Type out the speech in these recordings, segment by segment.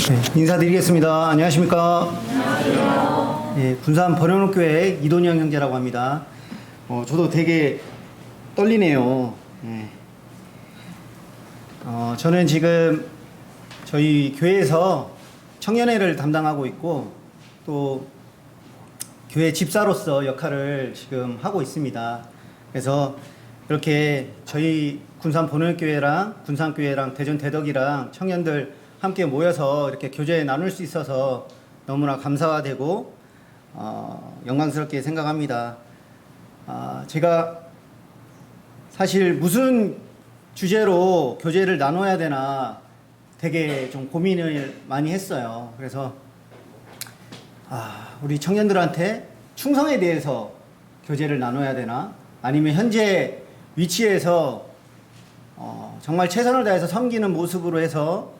네, 인사드리겠습니다. 안녕하십니까? 안녕하세요. 네, 군산 번영록교회 이돈영 형제라고 합니다. 저도 되게 떨리네요. 네. 저는 지금 저희 교회에서 청년회를 담당하고 있고 또 교회 집사로서 역할을 지금 하고 있습니다. 그래서 이렇게 저희 군산 번영교회랑 군산교회랑 대전 대덕이랑 청년들 함께 모여서 이렇게 교제 나눌 수 있어서 너무나 감사가 되고 영광스럽게 생각합니다. 제가 사실 무슨 주제로 교제를 나눠야 되나 되게 좀 고민을 많이 했어요. 그래서 우리 청년들한테 충성에 대해서 교제를 나눠야 되나, 아니면 현재 위치에서 정말 최선을 다해서 섬기는 모습으로 해서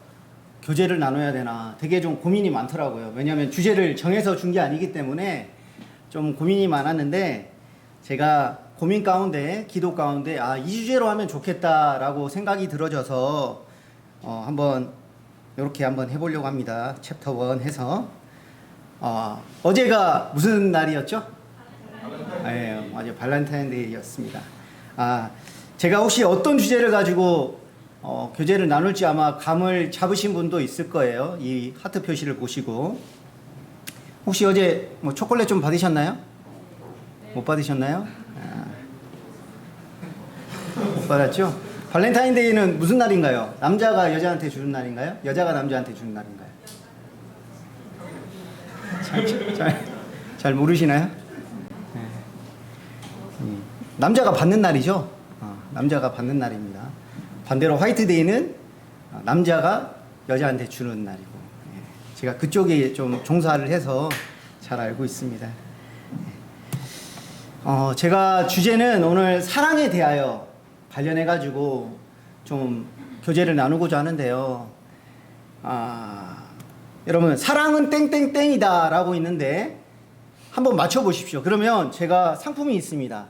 교제를 나눠야 되나 되게 좀 고민이 많더라고요. 왜냐하면 주제를 정해서 준 게 아니기 때문에 좀 고민이 많았는데, 제가 고민 가운데, 기도 가운데 이 주제로 하면 좋겠다라고 생각이 들어져서 한번 이렇게 한번 해보려고 합니다. 챕터 1 해서 어제가 무슨 날이었죠? 네, 맞아요. 발렌타인데이였습니다. 제가 혹시 어떤 주제를 가지고 교제를 나눌지 아마 감을 잡으신 분도 있을 거예요. 이 하트 표시를 보시고. 혹시 어제 뭐 초콜릿 좀 받으셨나요? 네. 못 받으셨나요? 못 받았죠? 발렌타인데이는 무슨 날인가요? 남자가 여자한테 주는 날인가요? 여자가 남자한테 주는 날인가요? 잘 모르시나요? 네. 남자가 받는 날이죠. 남자가 받는 날입니다. 반대로 화이트데이는 남자가 여자한테 주는 날이고, 제가 그쪽에 좀 종사를 해서 잘 알고 있습니다. 제가 주제는 오늘 사랑에 대하여 관련해 가지고 좀 교제를 나누고자 하는데요. 여러분, 사랑은 땡땡땡이다 라고 있는데 한번 맞춰 보십시오. 그러면 제가 상품이 있습니다.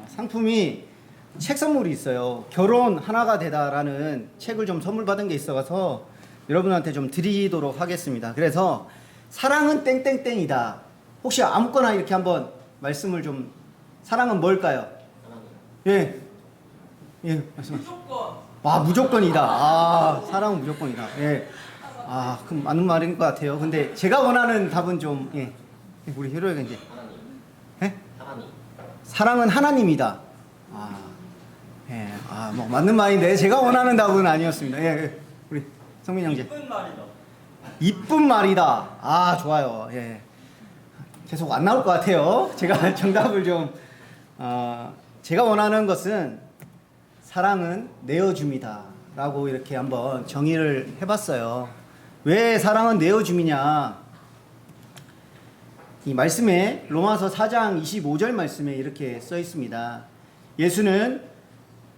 상품이 책 선물이 있어요. 결혼 하나가 되다라는 책을 좀 선물 받은 게 있어서 여러분한테 좀 드리도록 하겠습니다. 그래서 사랑은 땡땡땡이다. 혹시 아무거나 이렇게 한번 말씀을 좀. 사랑은 뭘까요? 예, 말씀하세요. 무조건. 무조건이다. 사랑은 무조건이다. 예. 그럼 맞는 말인 것 같아요. 근데 제가 원하는 답은 좀, 우리 히로이가 이제. 예? 사랑은 하나님이다. 뭐 맞는 말인데 제가 원하는 답은 아니었습니다. 우리 성민 형제. 이쁜 말이다. 이쁜 말이다. 좋아요. 계속 안 나올 것 같아요. 제가 정답을 좀 제가 원하는 것은 사랑은 내어줌이다 라고 이렇게 한번 정의를 해봤어요. 왜 사랑은 내어줌이냐? 이 말씀에 로마서 4장 25절 말씀에 이렇게 써 있습니다. 예수는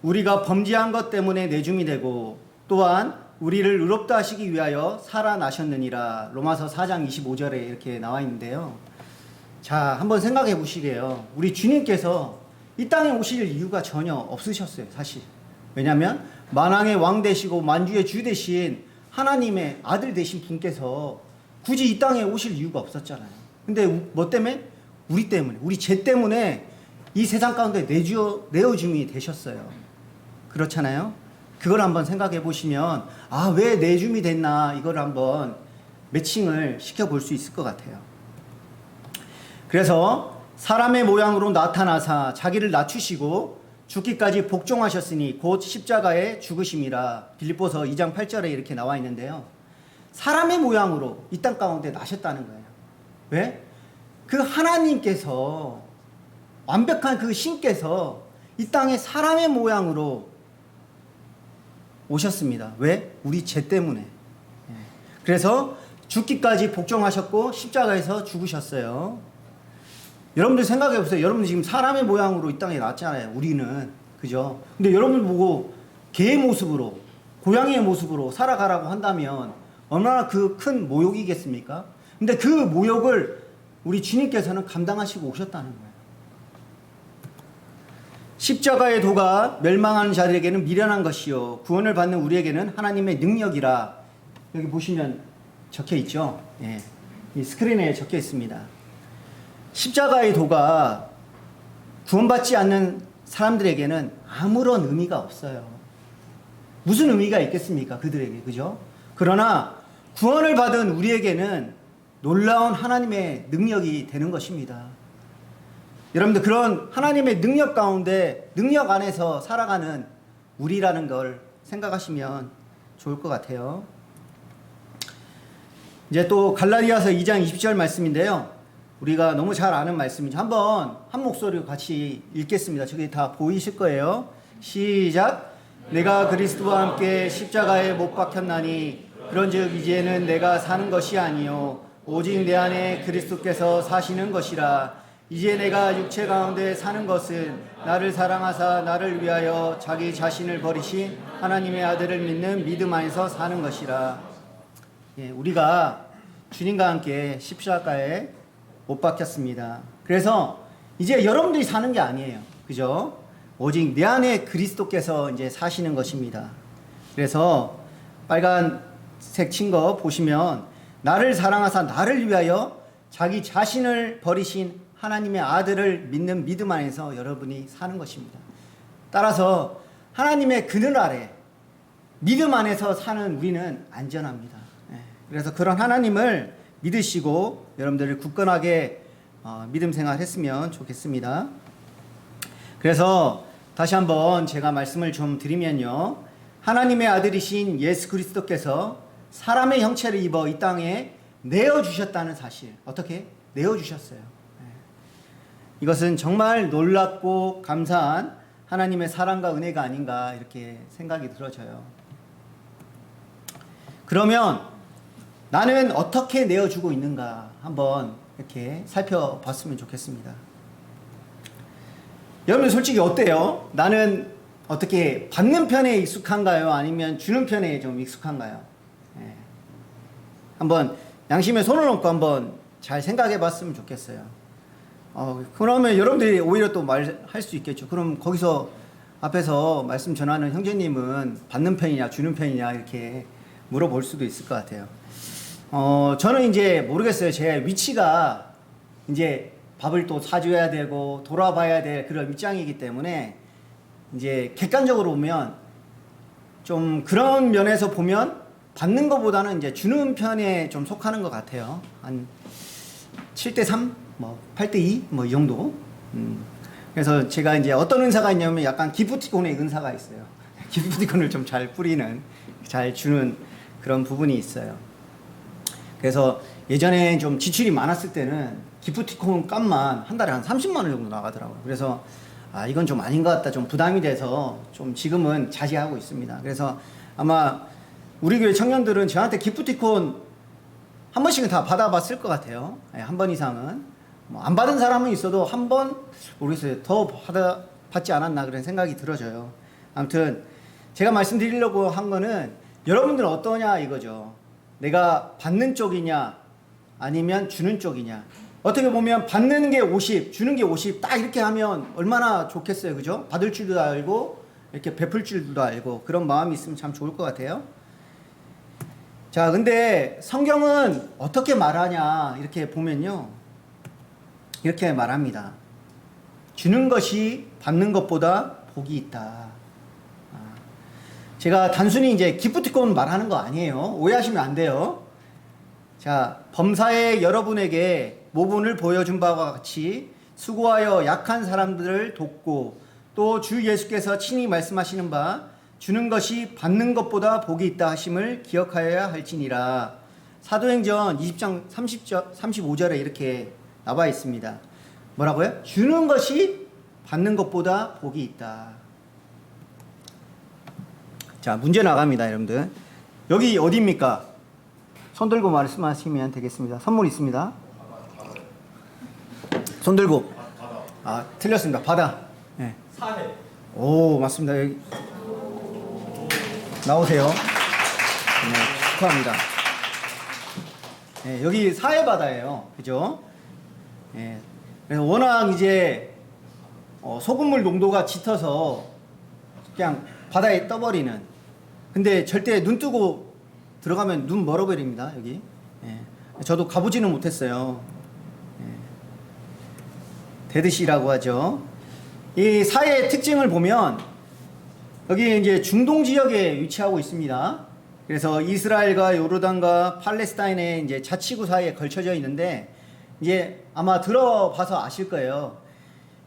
우리가 범죄한 것 때문에 내줌이 되고 또한 우리를 의롭다 하시기 위하여 살아나셨느니라. 로마서 4장 25절에 이렇게 나와 있는데요. 자, 한번 생각해 보시게요. 우리 주님께서 이 땅에 오실 이유가 전혀 없으셨어요, 사실. 왜냐하면 만왕의 왕 되시고 만주의 주 되신 하나님의 아들 되신 분께서 굳이 이 땅에 오실 이유가 없었잖아요. 근데 뭐 때문에? 우리 때문에, 우리 죄 때문에 이 세상 가운데 내어줌이 되셨어요. 그렇잖아요. 그걸 한번 생각해 보시면 왜 내줌이 됐나, 이걸 한번 매칭을 시켜볼 수 있을 것 같아요. 그래서 사람의 모양으로 나타나사 자기를 낮추시고 죽기까지 복종하셨으니 곧 십자가에 죽으심이라. 빌립보서 2장 8절에 이렇게 나와 있는데요. 사람의 모양으로 이 땅 가운데 나셨다는 거예요. 왜? 그 하나님께서, 완벽한 그 신께서 이 땅에 사람의 모양으로 오셨습니다. 왜? 우리 죄 때문에. 그래서 죽기까지 복종하셨고 십자가에서 죽으셨어요. 여러분들 생각해 보세요. 여러분들 지금 사람의 모양으로 이 땅에 났잖아요. 우리는. 그죠? 근데 여러분들 보고 개의 모습으로, 고양이의 모습으로 살아가라고 한다면 얼마나 그 큰 모욕이겠습니까? 근데 그 모욕을 우리 주님께서는 감당하시고 오셨다는 거예요. 십자가의 도가 멸망하는 자들에게는 미련한 것이요 구원을 받는 우리에게는 하나님의 능력이라. 여기 보시면 적혀 있죠. 예. 이 스크린에 적혀 있습니다. 십자가의 도가 구원받지 않는 사람들에게는 아무런 의미가 없어요. 무슨 의미가 있겠습니까? 그들에게. 그죠? 그러나 구원을 받은 우리에게는 놀라운 하나님의 능력이 되는 것입니다. 여러분들, 그런 하나님의 능력 가운데, 능력 안에서 살아가는 우리라는 걸 생각하시면 좋을 것 같아요. 이제 또 갈라디아서 2장 20절 말씀인데요. 우리가 너무 잘 아는 말씀이죠. 한번 한 목소리로 같이 읽겠습니다. 저기 다 보이실 거예요. 시작. 내가 그리스도와 함께 십자가에 못 박혔나니 그런즉 이제는 내가 사는 것이 아니요 오직 내 안에 그리스도께서 사시는 것이라. 이제 내가 육체 가운데 사는 것은 나를 사랑하사 나를 위하여 자기 자신을 버리신 하나님의 아들을 믿는 믿음 안에서 사는 것이라. 예, 우리가 주님과 함께 십자가에 못 박혔습니다. 그래서 이제 여러분들이 사는 게 아니에요. 그죠? 오직 내 안에 그리스도께서 이제 사시는 것입니다. 그래서 빨간색 친 거 보시면 나를 사랑하사 나를 위하여 자기 자신을 버리신 하나님의 아들을 믿는 믿음 안에서 여러분이 사는 것입니다. 따라서 하나님의 그늘 아래 믿음 안에서 사는 우리는 안전합니다. 그래서 그런 하나님을 믿으시고 여러분들이 굳건하게 믿음 생활했으면 좋겠습니다. 그래서 다시 한번 제가 말씀을 좀 드리면요. 하나님의 아들이신 예수 그리스도께서 사람의 형체를 입어 이 땅에 내어주셨다는 사실. 어떻게? 내어주셨어요. 이것은 정말 놀랍고 감사한 하나님의 사랑과 은혜가 아닌가 이렇게 생각이 들어져요. 그러면 나는 어떻게 내어주고 있는가 한번 이렇게 살펴봤으면 좋겠습니다. 여러분 솔직히 어때요? 나는 어떻게 받는 편에 익숙한가요? 아니면 주는 편에 좀 익숙한가요? 한번 양심에 손을 얹고 한번 잘 생각해 봤으면 좋겠어요. 그러면 여러분들이 오히려 또 말할 수 있겠죠. 그럼 거기서 앞에서 말씀 전하는 형제님은 받는 편이냐 주는 편이냐 이렇게 물어볼 수도 있을 것 같아요. 저는 이제 모르겠어요. 제 위치가 이제 밥을 또 사줘야 되고 돌아봐야 될 그런 입장이기 때문에 이제 객관적으로 보면 좀 그런 면에서 보면 받는 것보다는 이제 주는 편에 좀 속하는 것 같아요. 한 7대3, 뭐 8대2, 뭐 이 정도. 그래서 제가 이제 어떤 은사가 있냐면 약간 기프티콘의 은사가 있어요. 기프티콘을 좀 잘 뿌리는, 잘 주는 그런 부분이 있어요. 그래서 예전에 좀 지출이 많았을 때는 기프티콘 값만 한 달에 한 30만 원 정도 나가더라고요. 그래서 이건 좀 아닌 것 같다, 좀 부담이 돼서 좀 지금은 자제하고 있습니다. 그래서 아마 우리 교회 청년들은 저한테 기프티콘 한 번씩은 다 받아봤을 것 같아요. 한 번 이상은. 뭐 안 받은 사람은 있어도 한 번 모르겠어요. 더 받지 않았나 그런 생각이 들어져요. 아무튼 제가 말씀드리려고 한 거는 여러분들은 어떠냐 이거죠. 내가 받는 쪽이냐 아니면 주는 쪽이냐. 어떻게 보면 받는 게 50, 주는 게 50 딱 이렇게 하면 얼마나 좋겠어요. 그죠? 받을 줄도 알고 이렇게 베풀 줄도 알고 그런 마음이 있으면 참 좋을 것 같아요. 자, 근데 성경은 어떻게 말하냐 이렇게 보면요. 이렇게 말합니다. 주는 것이 받는 것보다 복이 있다. 제가 단순히 이제 기프티콘 말하는 거 아니에요. 오해하시면 안 돼요. 자, 범사에 여러분에게 모본을 보여준 바와 같이 수고하여 약한 사람들을 돕고 또 주 예수께서 친히 말씀하시는 바 주는 것이 받는 것보다 복이 있다 하심을 기억하여야 할지니라. 사도행전 20장 35절에 이렇게 나와 있습니다. 뭐라고요? 주는 것이 받는 것보다 복이 있다. 자, 문제 나갑니다, 여러분들. 여기 어디입니까? 손 들고 말씀하시면 되겠습니다. 선물 있습니다. 손 들고. 틀렸습니다. 바다. 네. 사해. 오, 맞습니다. 여기 나오세요. 네, 축하합니다. 네, 여기 사해 바다예요. 그죠? 네. 그래서 워낙 이제 소금물 농도가 짙어서 그냥 바다에 떠버리는. 근데 절대 눈 뜨고 들어가면 눈 멀어버립니다. 여기 예. 저도 가보지는 못했어요. 예. 데드시라고 하죠. 이 사해의 특징을 보면 여기 이제 중동 지역에 위치하고 있습니다. 그래서 이스라엘과 요르단과 팔레스타인의 이제 자치구 사이에 걸쳐져 있는데 이제 아마 들어봐서 아실 거예요.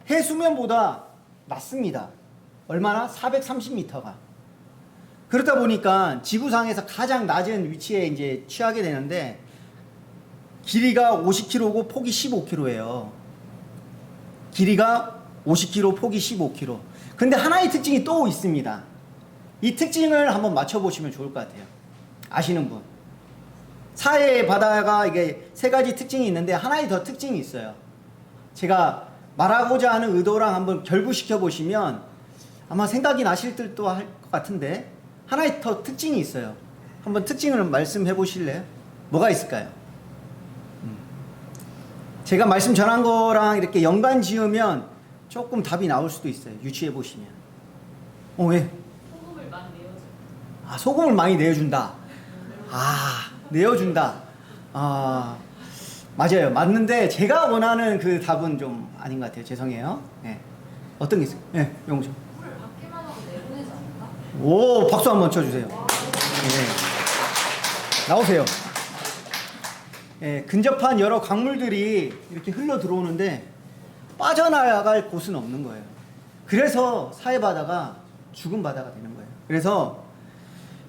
해수면보다 낮습니다. 얼마나? 430m가. 그렇다 보니까 지구상에서 가장 낮은 위치에 이제 취하게 되는데 길이가 50km고 폭이 15km예요. 길이가 50km, 폭이 15km. 근데 하나의 특징이 또 있습니다. 이 특징을 한번 맞춰보시면 좋을 것 같아요. 아시는 분. 사해 바다가 이게 세 가지 특징이 있는데 하나의 더 특징이 있어요. 제가 말하고자 하는 의도랑 한번 결부시켜 보시면 아마 생각이 나실 듯도 할 것 같은데 하나의 더 특징이 있어요. 한번 특징을 말씀해 보실래요? 뭐가 있을까요? 제가 말씀 전한 거랑 이렇게 연관 지으면 조금 답이 나올 수도 있어요. 유추해 보시면. 왜? 소금을 많이 내어줘. 아, 소금을 많이 내어준다. 내어준다. 맞아요. 맞는데 제가 원하는 그 답은 좀 아닌 것 같아요. 죄송해요. 네. 어떤 게 있어요? 네, 영웅 물을 받기만 하고 내보내지 않나? 오, 박수 한번 쳐주세요. 네. 나오세요. 네, 근접한 여러 강물들이 이렇게 흘러 들어오는데 빠져나갈 곳은 없는 거예요. 그래서 사해바다가 죽은 바다가 되는 거예요. 그래서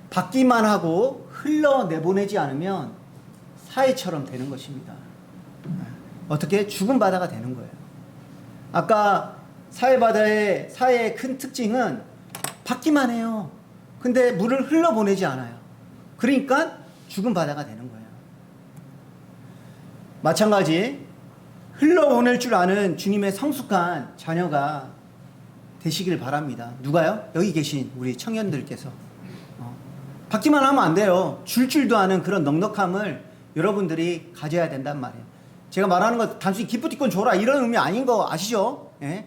받기만 하고 흘러내보내지 않으면 사해처럼 되는 것입니다. 어떻게? 죽은 바다가 되는 거예요. 아까 사해의 큰 특징은 받기만 해요. 근데 물을 흘러보내지 않아요. 그러니까 죽은 바다가 되는 거예요. 마찬가지 흘러보낼 줄 아는 주님의 성숙한 자녀가 되시길 바랍니다. 누가요? 여기 계신 우리 청년들께서 받기만 하면 안 돼요. 줄 줄도 아는 그런 넉넉함을 여러분들이 가져야 된단 말이에요. 제가 말하는 거 단순히 기프티콘 줘라 이런 의미 아닌 거 아시죠? 예?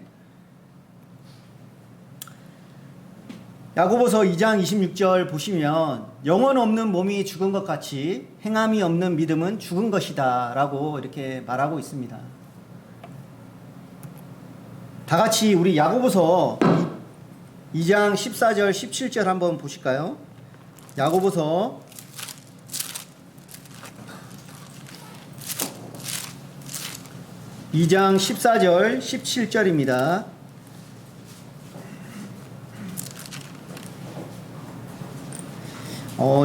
야고보서 2장 26절 보시면 영혼 없는 몸이 죽은 것 같이 행함이 없는 믿음은 죽은 것이다 라고 이렇게 말하고 있습니다. 다 같이 우리 야고보서 2장 14절 17절 한번 보실까요? 야고보서 2장 14절 17절입니다.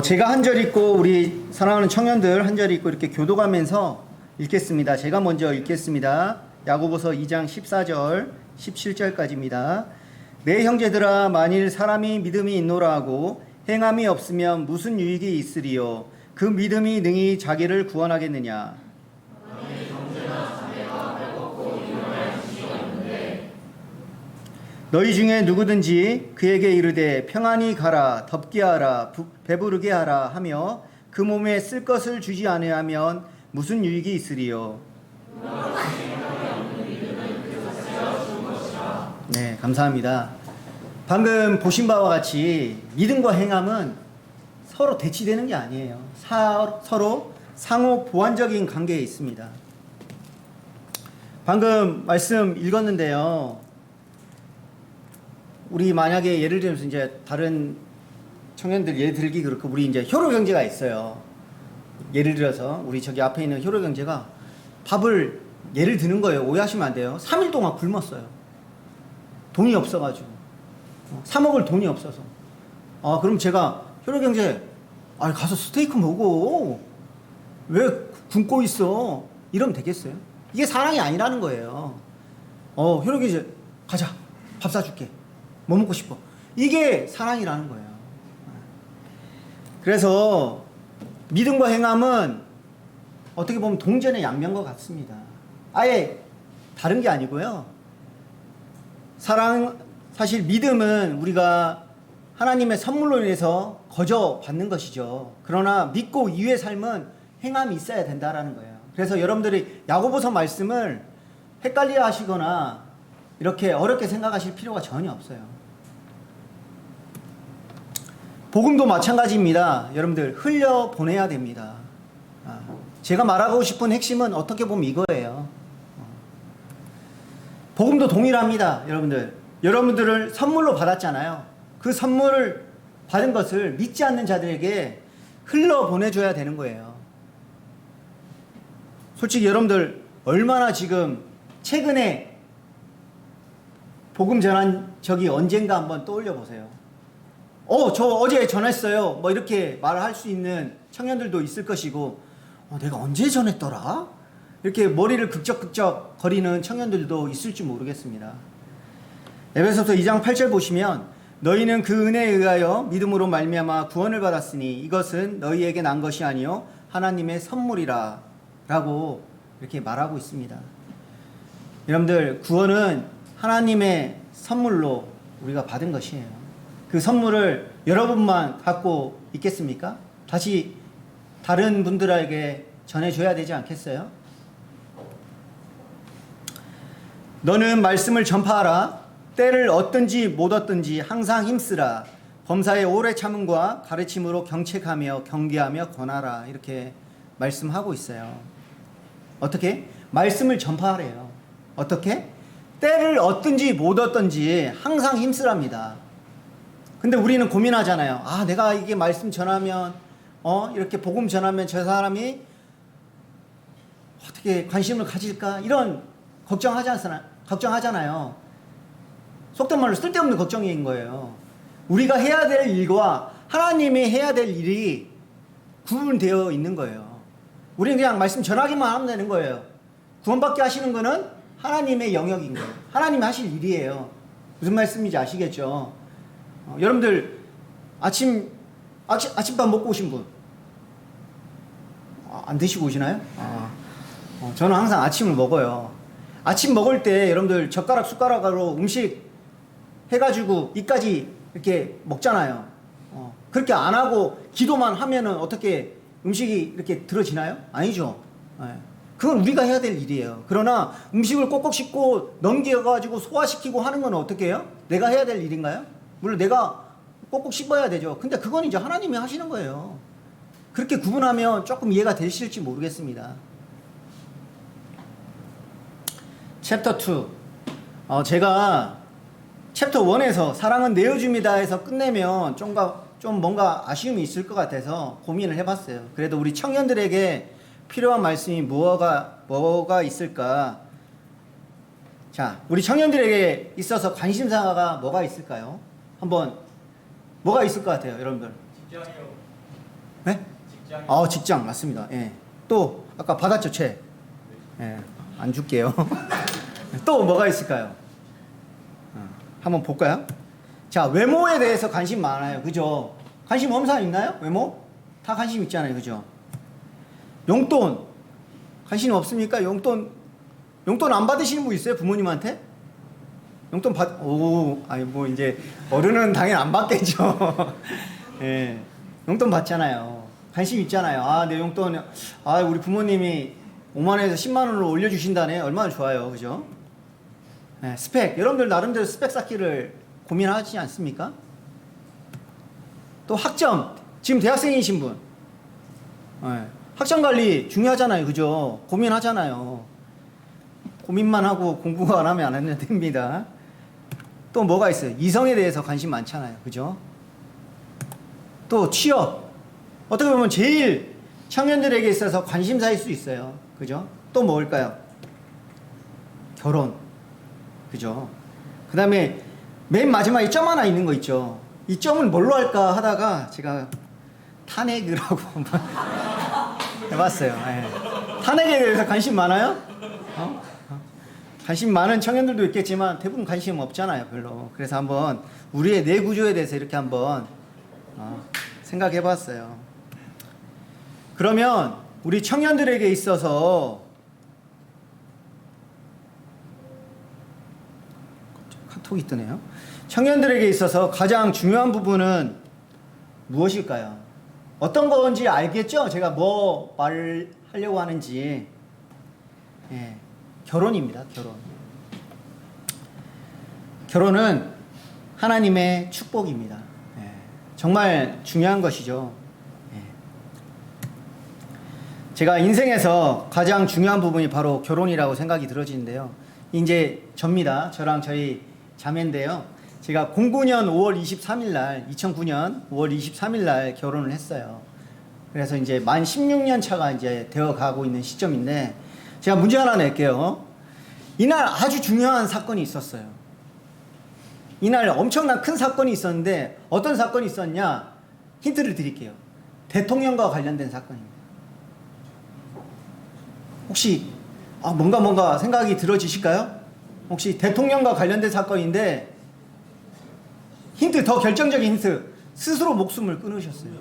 제가 한 절 읽고 우리 사랑하는 청년들 한 절 읽고 이렇게 교도가면서 읽겠습니다. 제가 먼저 읽겠습니다. 야고보서 2장 14절 17절까지입니다. 내 형제들아 만일 사람이 믿음이 있노라 하고 행함이 없으면 무슨 유익이 있으리요? 그 믿음이 능히 자기를 구원하겠느냐? 너희 중에 누구든지 그에게 이르되 평안히 가라 덥게 하라 배부르게 하라 하며 그 몸에 쓸 것을 주지 아니하면 무슨 유익이 있으리요? 네, 감사합니다. 방금 보신 바와 같이 믿음과 행함은 서로 대치되는 게 아니에요. 서로 상호 보완적인 관계에 있습니다. 방금 말씀 읽었는데요. 우리 만약에 예를 들면서 이제 다른 청년들 예를 들기 그렇고 우리 이제 효로 경제가 있어요. 예를 들어서 우리 저기 앞에 있는 효로 경제가 밥을 예를 드는 거예요. 오해하시면 안 돼요. 3일 동안 굶었어요. 돈이 없어가지고 사 먹을 돈이 없어서. 그럼 제가 효로 경제 가서 스테이크 먹어. 왜 굶고 있어? 이러면 되겠어요? 이게 사랑이 아니라는 거예요. 효로 경제 가자. 밥 사줄게. 뭐 먹고 싶어? 이게 사랑이라는 거예요. 그래서 믿음과 행함은 어떻게 보면 동전의 양면과 같습니다. 아예 다른 게 아니고요. 사실 믿음은 우리가 하나님의 선물로 인해서 거저 받는 것이죠. 그러나 믿고 이후의 삶은 행함이 있어야 된다라는 거예요. 그래서 여러분들이 야고보서 말씀을 헷갈려 하시거나 이렇게 어렵게 생각하실 필요가 전혀 없어요. 복음도 마찬가지입니다. 여러분들 흘려 보내야 됩니다. 제가 말하고 싶은 핵심은 어떻게 보면 이거예요. 복음도 동일합니다. 여러분들을 선물로 받았잖아요. 그 선물을 받은 것을 믿지 않는 자들에게 흘러 보내줘야 되는 거예요. 솔직히 여러분들 얼마나 지금 최근에 복음 전한 적이 언젠가 한번 떠올려 보세요. 저 어제 전했어요. 뭐 이렇게 말을 할 수 있는 청년들도 있을 것이고, 내가 언제 전했더라? 이렇게 머리를 극적극적 거리는 청년들도 있을지 모르겠습니다. 에베소서 2장 8절 보시면 너희는 그 은혜에 의하여 믿음으로 말미암아 구원을 받았으니 이것은 너희에게 난 것이 아니요 하나님의 선물이라 라고 이렇게 말하고 있습니다. 여러분들, 구원은 하나님의 선물로 우리가 받은 것이에요. 그 선물을 여러분만 갖고 있겠습니까? 다시 다른 분들에게 전해줘야 되지 않겠어요? 너는 말씀을 전파하라. 때를 얻든지 못 얻든지 항상 힘쓰라. 범사의 오래 참음과 가르침으로 경책하며 경계하며 권하라. 이렇게 말씀하고 있어요. 어떻게? 말씀을 전파하래요. 어떻게? 때를 얻든지 못 얻든지 항상 힘쓰랍니다. 근데 우리는 고민하잖아요. 내가 이게 말씀 전하면 이렇게 복음 전하면 저 사람이 어떻게 관심을 가질까? 이런 걱정하잖아요. 속된 말로 쓸데없는 걱정인 거예요. 우리가 해야 될 일과 하나님이 해야 될 일이 구분되어 있는 거예요. 우리는 그냥 말씀 전하기만 하면 되는 거예요. 구원받게 하시는 거는 하나님의 영역인 거예요. 하나님이 하실 일이에요. 무슨 말씀인지 아시겠죠? 여러분들 아침밥 먹고 오신 분? 안 드시고 오시나요? 저는 항상 아침을 먹어요. 아침 먹을 때 여러분들 젓가락 숟가락으로 음식 해가지고 이까지 이렇게 먹잖아요. 그렇게 안 하고 기도만 하면은 어떻게 음식이 이렇게 들어지나요? 아니죠. 그건 우리가 해야 될 일이에요. 그러나 음식을 꼭꼭 씹고 넘겨가지고 소화시키고 하는 건 어떻게 해요? 내가 해야 될 일인가요? 물론 내가 꼭꼭 씹어야 되죠. 근데 그건 이제 하나님이 하시는 거예요. 그렇게 구분하면 조금 이해가 되실지 모르겠습니다. 챕터 2. 제가 챕터 1에서 사랑은 내어줍니다 해서 끝내면 좀 뭔가 아쉬움이 있을 것 같아서 고민을 해봤어요. 그래도 우리 청년들에게 필요한 말씀이 뭐가 있을까? 자, 우리 청년들에게 있어서 관심사가 뭐가 있을까요? 한번 뭐가 있을 것 같아요, 여러분들? 직장이요. 네? 직장이요. 직장 맞습니다. 예. 또 아까 받았죠, 채? 예, 안 줄게요. 또 뭐가 있을까요? 한번 볼까요? 자, 외모에 대해서 관심 많아요, 그죠? 관심 없는 사람 있나요? 외모? 다 관심 있잖아요, 그죠? 용돈 관심 없습니까? 용돈 안 받으시는 분 있어요? 부모님한테? 용돈 아니 뭐 이제 어른은 당연히 안 받겠죠. 예, 용돈 받잖아요. 관심 있잖아요. 내 용돈, 우리 부모님이 5만 원에서 10만 원으로 올려주신다네. 얼마나 좋아요, 그죠? 예, 스펙, 여러분들 나름대로 스펙 쌓기를 고민하지 않습니까? 또 학점, 지금 대학생이신 분, 학점 관리 중요하잖아요, 그죠? 고민하잖아요. 고민만 하고 공부만 하면 안 됩니다. 또 뭐가 있어요? 이성에 대해서 관심 많잖아요, 그죠? 또 취업, 어떻게 보면 제일 청년들에게 있어서 관심사일 수 있어요, 그죠? 또 뭘까요? 결혼, 그죠? 그 다음에 맨 마지막에 점 하나 있는 거 있죠. 이 점을 뭘로 할까 하다가 제가 탄핵을 하고 한번 해봤어요. 탄핵에 대해서 관심 많아요? 관심 많은 청년들도 있겠지만 대부분 관심 없잖아요, 별로. 그래서 한번 우리의 뇌 구조에 대해서 이렇게 한번 생각해봤어요. 그러면 우리 청년들에게 있어서 카톡이 뜨네요. 청년들에게 있어서 가장 중요한 부분은 무엇일까요? 어떤 건지 알겠죠? 제가 뭐 말하려고 하는지. 결혼입니다. 결혼은 하나님의 축복입니다. 정말 중요한 것이죠. 제가 인생에서 가장 중요한 부분이 바로 결혼이라고 생각이 들어지는데요. 이제 접니다. 저랑 저희 자매인데요. 제가 09년 5월 23일 날, 2009년 5월 23일 날 결혼을 했어요. 그래서 이제 만 16년 차가 이제 되어 가고 있는 시점인데, 제가 문제 하나 낼게요. 이날 아주 중요한 사건이 있었어요. 이날 엄청난 큰 사건이 있었는데, 어떤 사건이 있었냐? 힌트를 드릴게요. 대통령과 관련된 사건입니다. 혹시 뭔가 생각이 들어지실까요? 혹시 대통령과 관련된 사건인데, 힌트, 더 결정적인 힌트. 스스로 목숨을 끊으셨어요.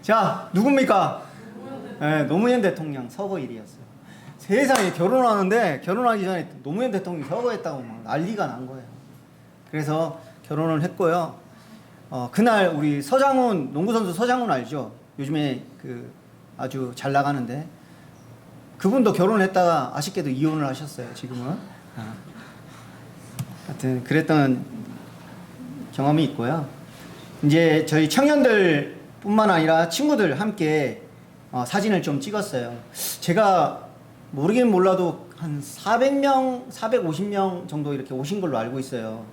자, 누굽니까? 네, 노무현 대통령 서거일이었어요. 세상에, 결혼하는데 결혼하기 전에 노무현 대통령이 서거했다고 막 난리가 난 거예요. 그래서 결혼을 했고요. 그날 우리 서장훈, 농구선수 서장훈 알죠? 요즘에 그 아주 잘 나가는데, 그분도 결혼했다가 아쉽게도 이혼을 하셨어요, 지금은. 하여튼 그랬던 경험이 있고요. 이제 저희 청년들 뿐만 아니라 친구들 함께 사진을 좀 찍었어요. 제가 모르긴 몰라도 한 400명, 450명 정도 이렇게 오신 걸로 알고 있어요.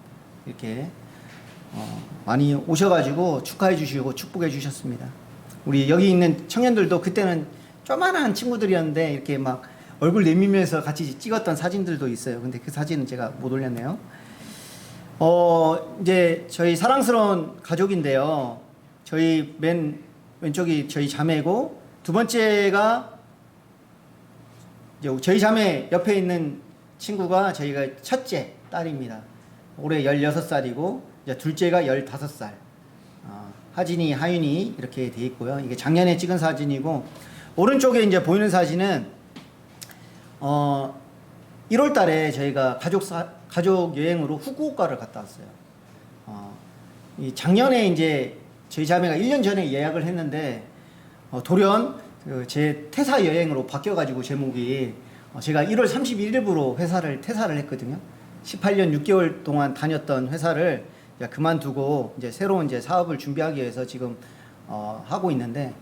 이렇게 많이 오셔가지고 축하해 주시고 축복해 주셨습니다. 우리 여기 있는 청년들도 그때는 조만한 친구들이었는데 이렇게 막 얼굴 내밀면서 같이 찍었던 사진들도 있어요. 근데 그 사진은 제가 못 올렸네요. 이제 저희 사랑스러운 가족인데요. 저희 맨 왼쪽이 저희 자매고, 두 번째가 이제 저희 자매 옆에 있는 친구가 저희가 첫째 딸입니다. 올해 16살이고, 이제 둘째가 15살. 하진이, 하윤이 이렇게 돼 있고요. 이게 작년에 찍은 사진이고, 오른쪽에 이제 보이는 사진은 1월 달에 저희가 가족 여행으로 후쿠오카를 갔다 왔어요. 이 작년에 이제 저희 자매가 1년 전에 예약을 했는데, 돌연 제 퇴사 여행으로 바뀌어가지고 제목이, 제가 1월 31일부로 회사를 퇴사를 했거든요. 18년 6개월 동안 다녔던 회사를 이제 그만두고 이제 새로운 이제 사업을 준비하기 위해서 지금 하고 있는데,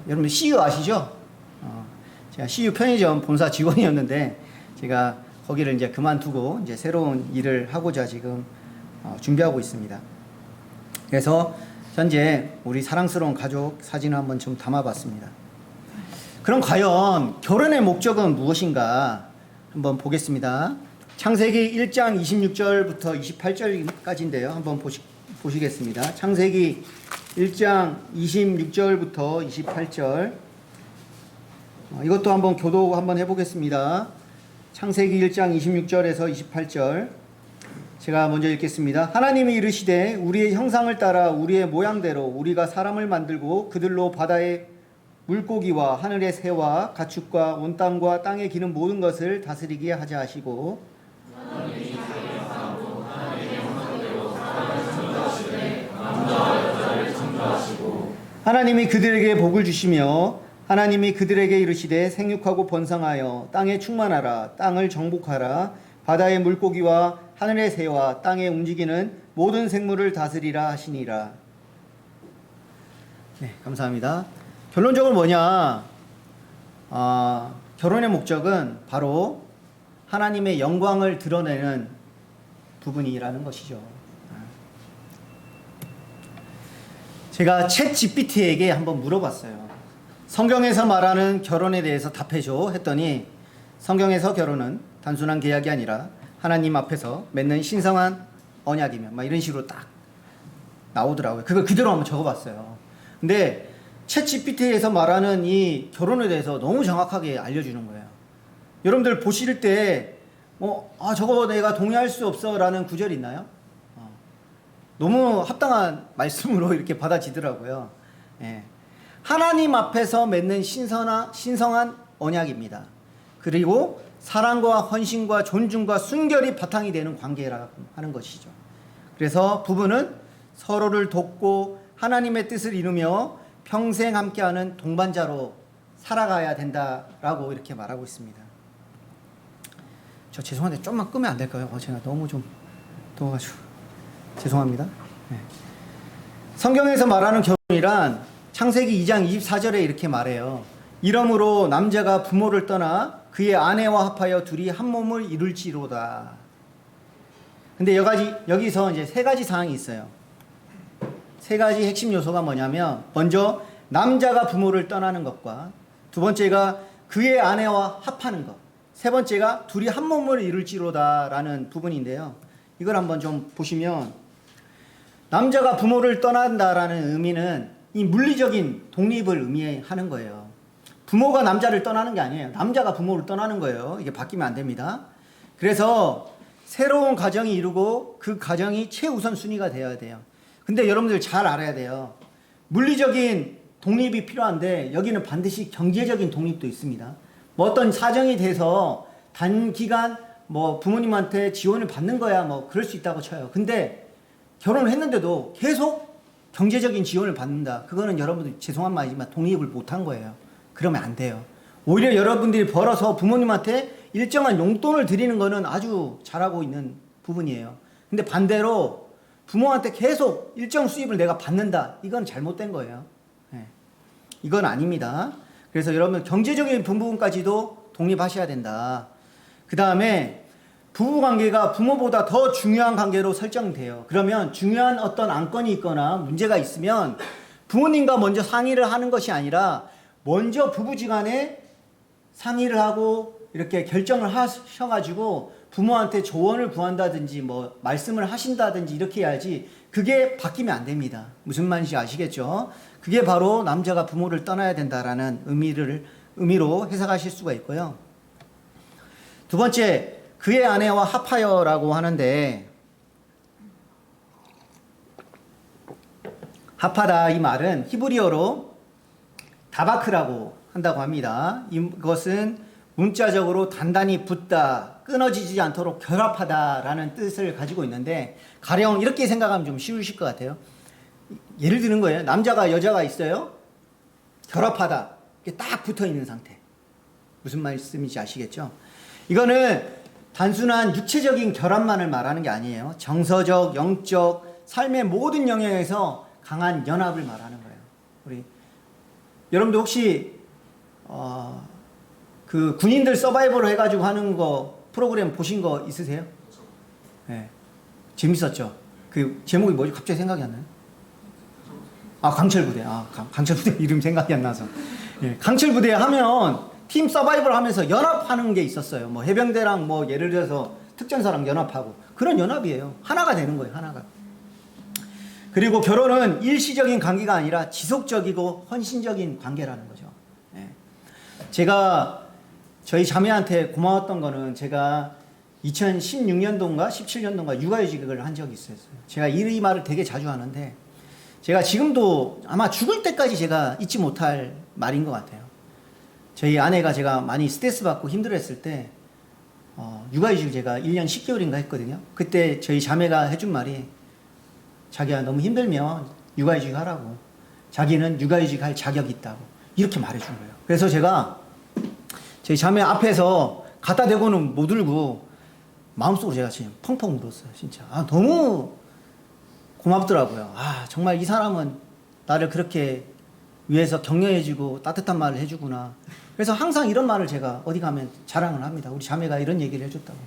여러분 CU 아시죠? 제가 CU 편의점 본사 직원이었는데, 제가 거기를 이제 그만두고 이제 새로운 일을 하고자 지금 준비하고 있습니다. 그래서 현재 우리 사랑스러운 가족 사진을 한번 좀 담아봤습니다. 그럼 과연 결혼의 목적은 무엇인가 한번 보겠습니다. 창세기 1장 26절부터 28절까지인데요. 한번 보시겠습니다. 창세기 1장 26절부터 28절. 이것도 한번 교도 한번 해보겠습니다. 창세기 1장 26절에서 28절. 제가 먼저 읽겠습니다. 하나님이 이르시되 우리의 형상을 따라 우리의 모양대로 우리가 사람을 만들고 그들로 바다의 물고기와 하늘의 새와 가축과 온 땅과 땅에 기는 모든 것을 다스리게 하자 하시고, 하나님이 그들에게 복을 주시며 하나님이 그들에게 이르시되 생육하고 번성하여 땅에 충만하라. 땅을 정복하라. 바다의 물고기와 하늘의 새와 땅에 움직이는 모든 생물을 다스리라 하시니라. 네, 감사합니다. 결론적으로 뭐냐? 결혼의 목적은 바로 하나님의 영광을 드러내는 부분이라는 것이죠. 제가 챗 GPT에게 한번 물어봤어요. 성경에서 말하는 결혼에 대해서 답해줘 했더니, 성경에서 결혼은 단순한 계약이 아니라 하나님 앞에서 맺는 신성한 언약이며 막 이런 식으로 딱 나오더라고요. 그걸 그대로 한번 적어봤어요. 근데 챗 GPT에서 말하는 이 결혼에 대해서 너무 정확하게 알려주는 거예요. 여러분들 보실 때 저거 내가 동의할 수 없어 라는 구절이 있나요? 너무 합당한 말씀으로 이렇게 받아지더라고요. 예. 하나님 앞에서 맺는 신성한 언약입니다. 그리고 사랑과 헌신과 존중과 순결이 바탕이 되는 관계라고 하는 것이죠. 그래서 부부는 서로를 돕고 하나님의 뜻을 이루며 평생 함께하는 동반자로 살아가야 된다라고 이렇게 말하고 있습니다. 저 죄송한데 좀만 끄면 안 될까요? 제가 너무 좀 더워가지고 죄송합니다. 네. 성경에서 말하는 결혼이란 창세기 2장 24절에 이렇게 말해요. 이러므로 남자가 부모를 떠나 그의 아내와 합하여 둘이 한 몸을 이룰지로다. 근데 여기서 이제 세 가지 사항이 있어요. 세 가지 핵심 요소가 뭐냐면, 먼저 남자가 부모를 떠나는 것과, 두 번째가 그의 아내와 합하는 것, 세 번째가 둘이 한 몸을 이룰지로다라는 부분인데요. 이걸 한번 좀 보시면, 남자가 부모를 떠난다라는 의미는 이 물리적인 독립을 의미하는 거예요. 부모가 남자를 떠나는 게 아니에요. 남자가 부모를 떠나는 거예요. 이게 바뀌면 안 됩니다. 그래서 새로운 가정이 이루고 그 가정이 최우선 순위가 되어야 돼요. 근데 여러분들 잘 알아야 돼요. 물리적인 독립이 필요한데 여기는 반드시 경제적인 독립도 있습니다. 뭐 어떤 사정이 돼서 단기간 뭐 부모님한테 지원을 받는 거야 뭐 그럴 수 있다고 쳐요. 근데 결혼을 했는데도 계속 경제적인 지원을 받는다. 그거는 여러분들 죄송한 말이지만 독립을 못한 거예요. 그러면 안 돼요. 오히려 여러분들이 벌어서 부모님한테 일정한 용돈을 드리는 거는 아주 잘하고 있는 부분이에요. 근데 반대로 부모한테 계속 일정 수입을 내가 받는다. 이건 잘못된 거예요. 네. 이건 아닙니다. 그래서 여러분 경제적인 부분까지도 독립하셔야 된다. 그 다음에 부부관계가 부모보다 더 중요한 관계로 설정돼요. 그러면 중요한 어떤 안건이 있거나 문제가 있으면 부모님과 먼저 상의를 하는 것이 아니라 먼저 부부지간에 상의를 하고 이렇게 결정을 하셔가지고 부모한테 조언을 구한다든지 뭐 말씀을 하신다든지 이렇게 해야지. 그게 바뀌면 안 됩니다. 무슨 말인지 아시겠죠? 그게 바로 남자가 부모를 떠나야 된다라는 의미로 해석하실 수가 있고요. 두 번째, 그의 아내와 합하여라고 하는데, 합하다 이 말은 히브리어로 다바크라고 한다고 합니다. 이것은 문자적으로 단단히 붙다, 끊어지지 않도록 결합하다라는 뜻을 가지고 있는데, 가령 이렇게 생각하면 좀 쉬우실 것 같아요. 예를 드는 거예요. 남자가 여자가 있어요. 결합하다. 이렇게 딱 붙어 있는 상태. 무슨 말씀인지 아시겠죠? 이거는 단순한 육체적인 결합만을 말하는 게 아니에요. 정서적, 영적, 삶의 모든 영역에서 강한 연합을 말하는 거예요. 여러분들 혹시 그 군인들 서바이벌 해가지고 하는 거 프로그램 보신 거 있으세요? 네. 재밌었죠? 그 제목이 뭐지? 갑자기 생각이 안 나요? 강철부대. 강철부대 이름 생각이 안 나서. 네. 강철부대 하면 팀 서바이벌 하면서 연합하는 게 있었어요. 뭐 해병대랑 뭐 예를 들어서 특전사랑 연합하고 그런 연합이에요. 하나가 되는 거예요. 하나가. 그리고 결혼은 일시적인 관계가 아니라 지속적이고 헌신적인 관계라는 거죠. 네. 제가 저희 자매한테 고마웠던 거는 제가 2016년도인가 17년도인가 육아휴직을 한 적이 있었어요. 제가 이 말을 되게 자주 하는데 제가 지금도 아마 죽을 때까지 제가 잊지 못할 말인 것 같아요. 저희 아내가 제가 많이 스트레스 받고 힘들어했을 때 육아휴직을 제가 1년 10개월인가 했거든요. 그때 저희 자매가 해준 말이 자기야 너무 힘들면 육아휴직 하라고. 자기는 육아휴직 할 자격이 있다고. 이렇게 말해준 거예요. 그래서 제가 저희 자매 앞에서 갖다 대고는 못 울고 마음속으로 제가 지금 펑펑 울었어요. 진짜. 너무 고맙더라고요. 정말 이 사람은 나를 그렇게 위해서 격려해주고 따뜻한 말을 해주구나. 그래서 항상 이런 말을 제가 어디 가면 자랑을 합니다. 우리 자매가 이런 얘기를 해줬다고.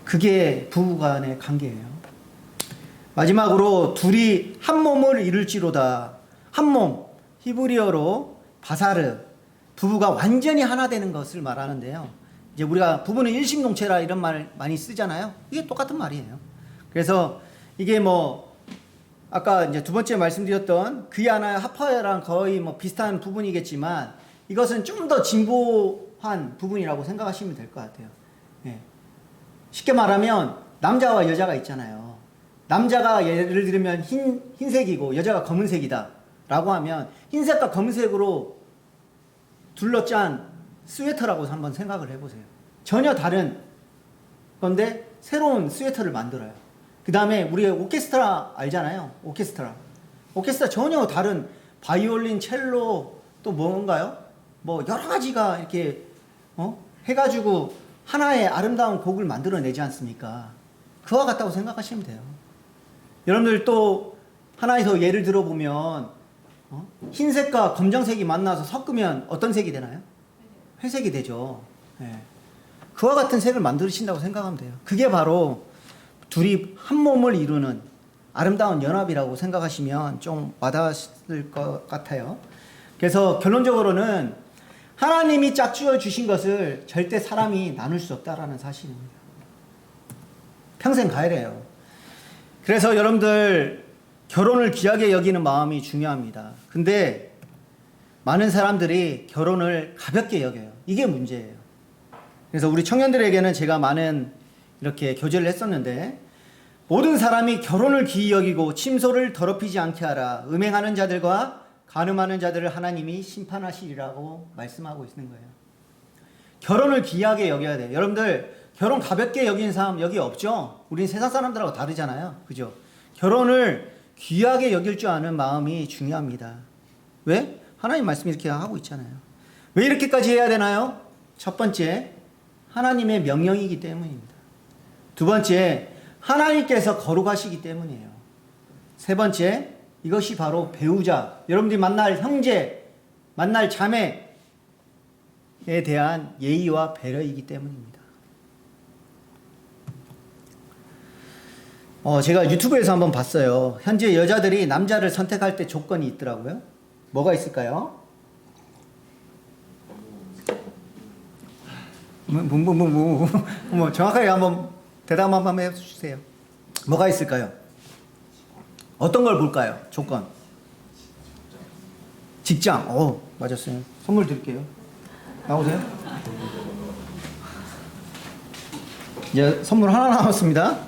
그게 부부간의 관계예요. 마지막으로 둘이 한 몸을 이룰지로다. 한 몸, 히브리어로 바사르, 부부가 완전히 하나 되는 것을 말하는데요. 이제 우리가 부부는 일심동체라 이런 말 많이 쓰잖아요. 이게 똑같은 말이에요. 그래서 이게 뭐 아까 이제 두 번째 말씀드렸던 그의 아내와 합하여랑 거의 뭐 비슷한 부분이겠지만 이것은 좀 더 진보한 부분이라고 생각하시면 될 것 같아요. 예. 쉽게 말하면 남자와 여자가 있잖아요. 남자가 예를 들면 흰색이고 여자가 검은색이다 라고 하면 흰색과 검은색으로 둘러짠 스웨터라고 한번 생각을 해보세요. 전혀 다른 건데 새로운 스웨터를 만들어요. 그 다음에 우리 오케스트라 알잖아요. 오케스트라 전혀 다른 바이올린, 첼로 또 뭔가요? 뭐 여러 가지가 이렇게 해가지고 하나의 아름다운 곡을 만들어내지 않습니까? 그와 같다고 생각하시면 돼요. 여러분들 또 하나에서 예를 들어보면 흰색과 검정색이 만나서 섞으면 어떤 색이 되나요? 회색이 되죠. 예. 그와 같은 색을 만드신다고 생각하면 돼요. 그게 바로 둘이 한 몸을 이루는 아름다운 연합이라고 생각하시면 좀 와닿을 것 같아요. 그래서 결론적으로는 하나님이 짝지어 주신 것을 절대 사람이 나눌 수 없다라는 사실입니다. 평생 가야 돼요. 그래서 여러분들 결혼을 귀하게 여기는 마음이 중요합니다. 근데 많은 사람들이 결혼을 가볍게 여겨요. 이게 문제예요. 그래서 우리 청년들에게는 제가 많은 이렇게 교제를 했었는데, 모든 사람이 결혼을 귀히 여기고 침소를 더럽히지 않게 하라. 음행하는 자들과 간음하는 자들을 하나님이 심판하시리라고 말씀하고 있는 거예요. 결혼을 귀하게 여겨야 돼요. 여러분들 결혼 가볍게 여기는 사람 여기 없죠? 우린 세상 사람들하고 다르잖아요. 그죠? 결혼을 귀하게 여길 줄 아는 마음이 중요합니다. 왜? 하나님 말씀이 이렇게 하고 있잖아요. 왜 이렇게까지 해야 되나요? 첫 번째, 하나님의 명령이기 때문입니다. 두 번째, 하나님께서 거룩하시기 때문이에요. 세 번째, 이것이 바로 배우자, 여러분들이 만날 형제, 만날 자매에 대한 예의와 배려이기 때문입니다. 제가 유튜브에서 한번 봤어요. 현재 여자들이 남자를 선택할 때 조건이 있더라고요. 뭐가 있을까요? 뭐 정확하게 한번 대답 한번 해주세요. 뭐가 있을까요? 어떤 걸 볼까요? 조건. 직장. 맞았어요. 선물 드릴게요. 나오세요. 이제 선물 하나 남았습니다.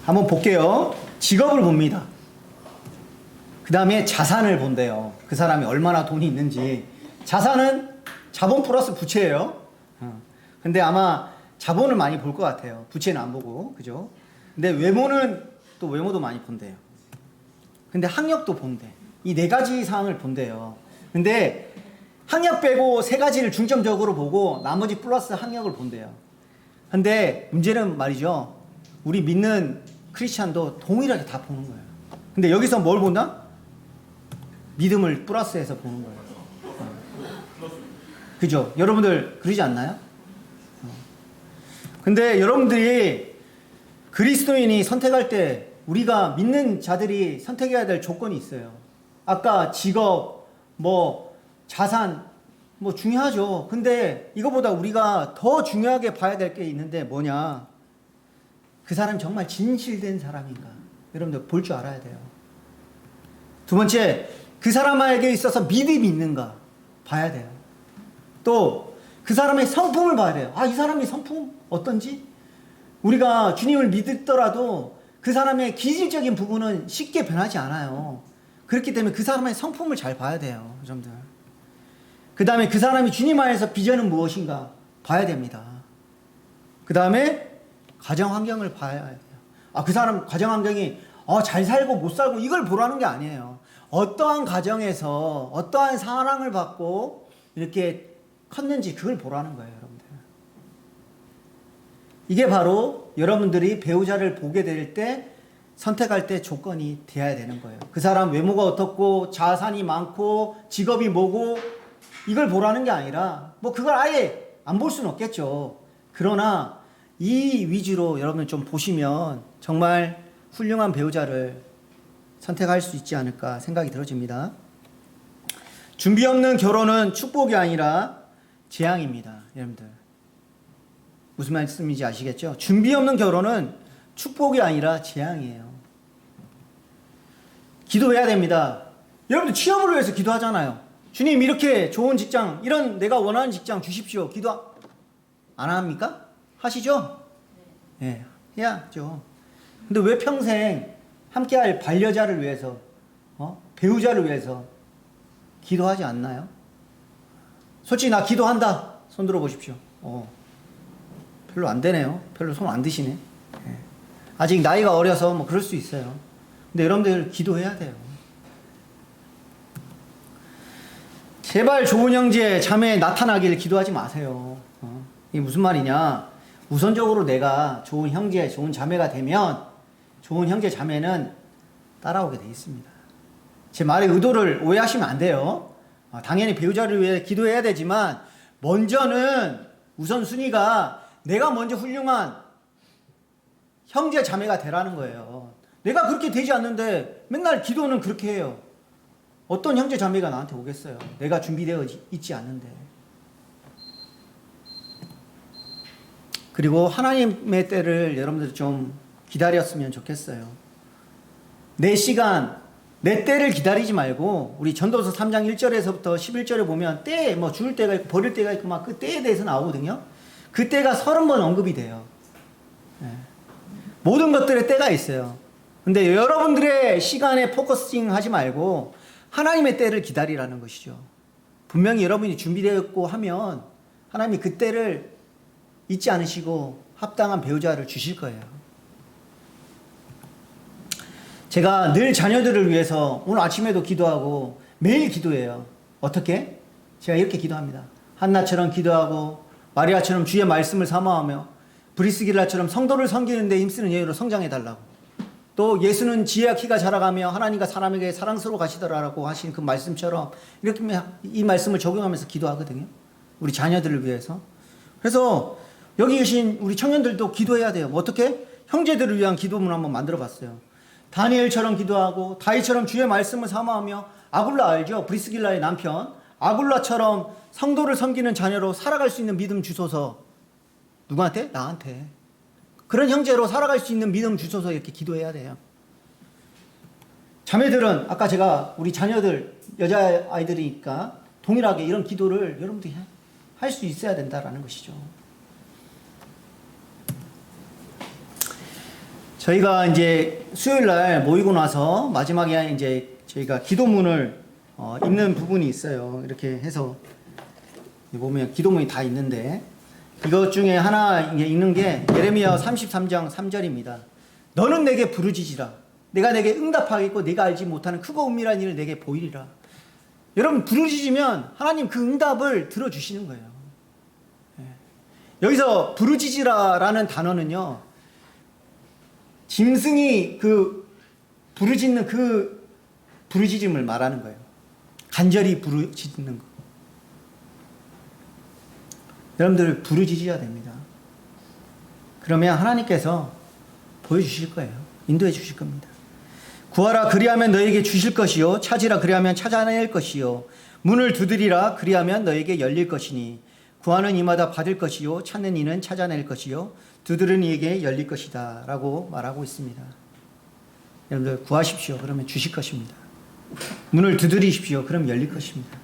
한번 볼게요. 직업을 봅니다. 그 다음에 자산을 본대요. 그 사람이 얼마나 돈이 있는지. 자산은 자본 플러스 부채예요. 근데 아마 자본을 많이 볼 것 같아요. 부채는 안 보고. 그죠? 근데 외모는 또 외모도 많이 본대요. 근데 학력도 본대. 이 네 가지 사항을 본대요. 근데 학력 빼고 세 가지를 중점적으로 보고 나머지 플러스 학력을 본대요. 근데 문제는 말이죠. 우리 믿는 크리스찬도 동일하게 다 보는 거예요. 근데 여기서 뭘 본다? 믿음을 플러스해서 보는 거예요. 그죠? 여러분들 그러지 않나요? 근데 여러분들이 그리스도인이 선택할 때 우리가 믿는 자들이 선택해야 될 조건이 있어요. 아까 직업, 자산, 중요하죠. 근데 이거보다 우리가 더 중요하게 봐야 될 게 있는데 뭐냐? 그 사람이 정말 진실된 사람인가? 여러분들 볼 줄 알아야 돼요. 두 번째, 그 사람에게 있어서 믿음이 있는가? 봐야 돼요. 또 그 사람의 성품을 봐야 돼요. 이 사람의 성품 어떤지? 우리가 주님을 믿더라도 그 사람의 기질적인 부분은 쉽게 변하지 않아요. 그렇기 때문에 그 사람의 성품을 잘 봐야 돼요. 여러분들. 그 다음에 그 사람이 주님 안에서 비전은 무엇인가 봐야 됩니다. 그 다음에 가정 환경을 봐야 돼요. 그 사람 가정 환경이 잘 살고 못 살고 이걸 보라는 게 아니에요. 어떠한 가정에서 어떠한 사랑을 받고 이렇게 컸는지 그걸 보라는 거예요, 여러분들. 이게 바로 여러분들이 배우자를 보게 될 때 선택할 때 조건이 돼야 되는 거예요. 그 사람 외모가 어떻고 자산이 많고 직업이 뭐고 이걸 보라는 게 아니라 그걸 아예 안 볼 수는 없겠죠. 그러나 이 위주로 여러분 좀 보시면 정말 훌륭한 배우자를 선택할 수 있지 않을까 생각이 들어집니다. 준비 없는 결혼은 축복이 아니라 재앙입니다. 여러분들 무슨 말씀인지 아시겠죠? 준비 없는 결혼은 축복이 아니라 재앙이에요. 기도해야 됩니다. 여러분들 취업을 위해서 기도하잖아요. 주님 이렇게 좋은 직장, 이런 내가 원하는 직장 주십시오. 기도 안 합니까? 하시죠? 네, 해야죠. 근데 왜 평생 함께할 반려자를 위해서, 배우자를 위해서 기도하지 않나요? 솔직히 나 기도한다. 손 들어 보십시오. 별로 안 되네요. 별로 손 안 드시네. 네. 아직 나이가 어려서 그럴 수 있어요. 근데 여러분들 기도해야 돼요. 제발 좋은 형제, 자매 나타나길 기도하지 마세요. 이게 무슨 말이냐? 우선적으로 내가 좋은 형제, 좋은 자매가 되면 좋은 형제, 자매는 따라오게 돼 있습니다. 제 말의 의도를 오해하시면 안 돼요. 당연히 배우자를 위해 기도해야 되지만 먼저는 우선순위가 내가 먼저 훌륭한 형제 자매가 되라는 거예요. 내가 그렇게 되지 않는데 맨날 기도는 그렇게 해요. 어떤 형제 자매가 나한테 오겠어요? 내가 준비되어 있지 않는데. 그리고 하나님의 때를 여러분들 좀 기다렸으면 좋겠어요. 내 시간, 내 때를 기다리지 말고 우리 전도서 3장 1절에서부터 11절에 보면 때, 뭐 줄 때가 있고 버릴 때가 있고 막 그 때에 대해서 나오거든요. 그 때가 30번 언급이 돼요. 네. 모든 것들의 때가 있어요. 근데 여러분들의 시간에 포커싱 하지 말고 하나님의 때를 기다리라는 것이죠. 분명히 여러분이 준비되었고 하면 하나님이 그 때를 잊지 않으시고 합당한 배우자를 주실 거예요. 제가 늘 자녀들을 위해서 오늘 아침에도 기도하고 매일 기도해요. 어떻게? 제가 이렇게 기도합니다. 한나처럼 기도하고 마리아처럼 주의 말씀을 사모하며 브리스길라처럼 성도를 섬기는 데 힘쓰는 여인으로 성장해달라고. 또 예수는 지혜와 키가 자라가며 하나님과 사람에게 사랑스러워 가시더라라고 하신 그 말씀처럼 이렇게 이 말씀을 적용하면서 기도하거든요. 우리 자녀들을 위해서. 그래서 여기 계신 우리 청년들도 기도해야 돼요. 어떻게? 형제들을 위한 기도문 한번 만들어 봤어요. 다니엘처럼 기도하고 다윗처럼 주의 말씀을 사모하며 아굴라 알죠? 브리스길라의 남편. 아굴라처럼 성도를 섬기는 자녀로 살아갈 수 있는 믿음 주소서. 누구한테? 나한테. 그런 형제로 살아갈 수 있는 믿음 주소서 이렇게 기도해야 돼요. 자매들은 아까 제가 우리 자녀들 여자아이들이니까 동일하게 이런 기도를 여러분들이 할 수 있어야 된다라는 것이죠. 저희가 이제 수요일 날 모이고 나서 마지막에 이제 저희가 기도문을 읽는 부분이 있어요. 이렇게 해서 보면 기도문이 다 있는데 이것 중에 하나 읽는 게 예레미야 33장 3절입니다. 너는 내게 부르짖으라. 내가 내게 응답하겠고 네가 알지 못하는 크고 은밀한 일을 내게 보이리라. 여러분 부르짖으면 하나님 그 응답을 들어주시는 거예요. 여기서 부르짖으라라는 단어는요. 짐승이 그 부르짖는 그 부르짖음을 말하는 거예요. 간절히 부르짖는 거. 여러분들 부르짖어야 됩니다. 그러면 하나님께서 보여주실 거예요. 인도해 주실 겁니다. 구하라 그리하면 너에게 주실 것이요 찾으라 그리하면 찾아낼 것이요 문을 두드리라 그리하면 너에게 열릴 것이니 구하는 이마다 받을 것이요 찾는 이는 찾아낼 것이요 두드리는 이에게 열릴 것이다 라고 말하고 있습니다. 여러분들 구하십시오. 그러면 주실 것입니다. 문을 두드리십시오. 그럼 열릴 것입니다.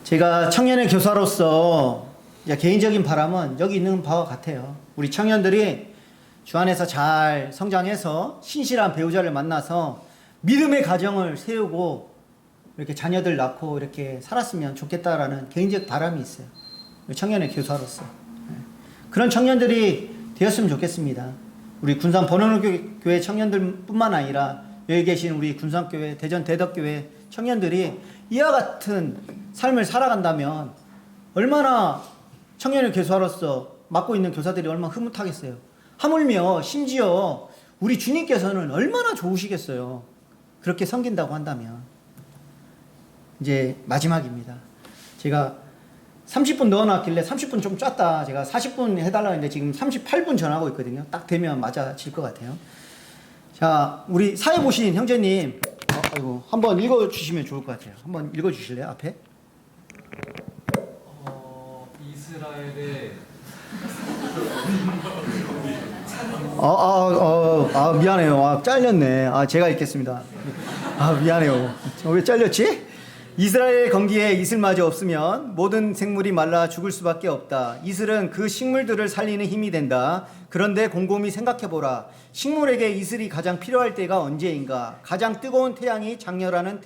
제가 청년의 교사로서 개인적인 바람은 여기 있는 바와 같아요. 우리 청년들이 주 안에서 잘 성장해서 신실한 배우자를 만나서 믿음의 가정을 세우고 이렇게 자녀들 낳고 이렇게 살았으면 좋겠다라는 개인적 바람이 있어요. 청년의 교사로서. 그런 청년들이 되었으면 좋겠습니다. 우리 군산 번원교회 청년들뿐만 아니라 여기 계신 우리 군산교회, 대전 대덕교회 청년들이 이와 같은 삶을 살아간다면 얼마나 청년의 교사로서 맡고 있는 교사들이 얼마나 흐뭇하겠어요. 하물며 심지어 우리 주님께서는 얼마나 좋으시겠어요. 그렇게 섬긴다고 한다면. 이제 마지막입니다. 제가 30분 넣어놨길래 30분 좀 짰다. 제가 40분 해달라고 했는데 지금 38분 전하고 있거든요. 딱 되면 맞아질 것 같아요. 자, 우리 사회 보신 형제님, 아이고, 한번 읽어주시면 좋을 것 같아요. 한번 읽어주실래요, 앞에? 이스라엘의 미안해요. 잘렸네. 제가 읽겠습니다. 미안해요. 왜 잘렸지? 이스라엘 건기에 이슬마저 없으면 모든 생물이 말라 죽을 수밖에 없다. 이슬은 그 식물들을 살리는 힘이 된다. 그런데 곰곰이 생각해보라. 식물에게 이슬이 가장 필요할 때가 언제인가? 가장 뜨거운 태양이 장렬하는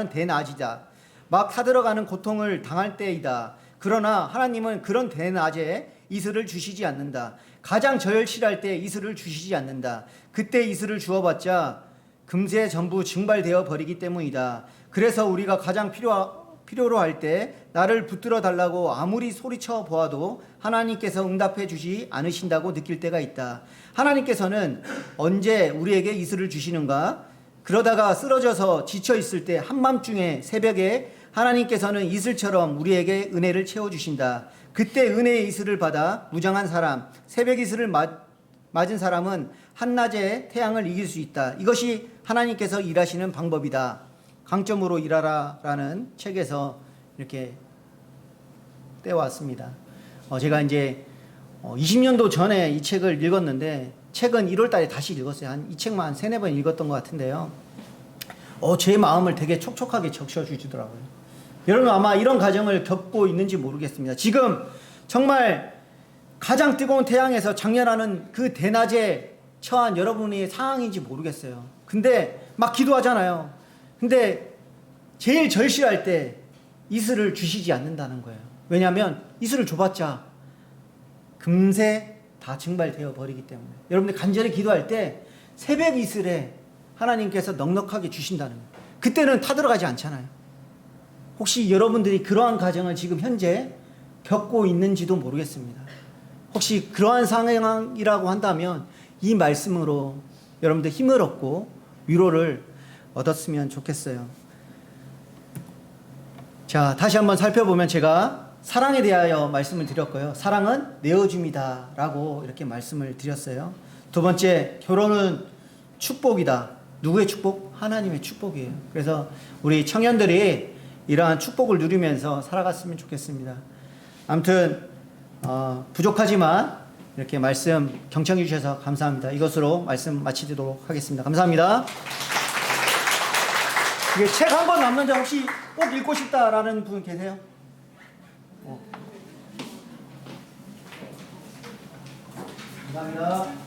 대낮이다. 막 타들어가는 고통을 당할 때이다. 그러나 하나님은 그런 대낮에 이슬을 주시지 않는다. 가장 절실할 때 이슬을 주시지 않는다. 그때 이슬을 주어봤자 금세 전부 증발되어 버리기 때문이다. 그래서 우리가 가장 필요로 할 때 나를 붙들어 달라고 아무리 소리쳐 보아도 하나님께서 응답해 주지 않으신다고 느낄 때가 있다. 하나님께서는 언제 우리에게 이슬을 주시는가? 그러다가 쓰러져서 지쳐 있을 때 한밤중에 새벽에 하나님께서는 이슬처럼 우리에게 은혜를 채워주신다. 그때 은혜의 이슬을 받아 무장한 사람, 새벽 이슬을 맞은 사람은 한낮에 태양을 이길 수 있다. 이것이 하나님께서 일하시는 방법이다. 강점으로 일하라라는 책에서 이렇게 떼왔습니다. 제가 이제 20년도 전에 이 책을 읽었는데 책은 1월 달에 다시 읽었어요. 이 책만 한 3-4번 읽었던 것 같은데요. 제 마음을 되게 촉촉하게 적셔주시더라고요. 여러분 아마 이런 과정을 겪고 있는지 모르겠습니다. 지금 정말 가장 뜨거운 태양에서 장렬하는 그 대낮에 처한 여러분의 상황인지 모르겠어요. 근데 막 기도하잖아요. 근데 제일 절실할 때 이슬을 주시지 않는다는 거예요. 왜냐하면 이슬을 줘봤자 금세 다 증발되어 버리기 때문에. 여러분들 간절히 기도할 때 새벽 이슬에 하나님께서 넉넉하게 주신다는 거예요. 그때는 타들어가지 않잖아요. 혹시 여러분들이 그러한 과정을 지금 현재 겪고 있는지도 모르겠습니다. 혹시 그러한 상황이라고 한다면 이 말씀으로 여러분들 힘을 얻고 위로를 얻었으면 좋겠어요. 자, 다시 한번 살펴보면 제가 사랑에 대하여 말씀을 드렸고요. 사랑은 내어줌이다 라고 이렇게 말씀을 드렸어요. 두 번째, 결혼은 축복이다. 누구의 축복? 하나님의 축복이에요. 그래서 우리 청년들이 이러한 축복을 누리면서 살아갔으면 좋겠습니다. 아무튼 부족하지만 이렇게 말씀 경청해 주셔서 감사합니다. 이것으로 말씀 마치도록 하겠습니다. 감사합니다. 이게 책 한 권 남는데 혹시 꼭 읽고 싶다라는 분 계세요? 감사합니다.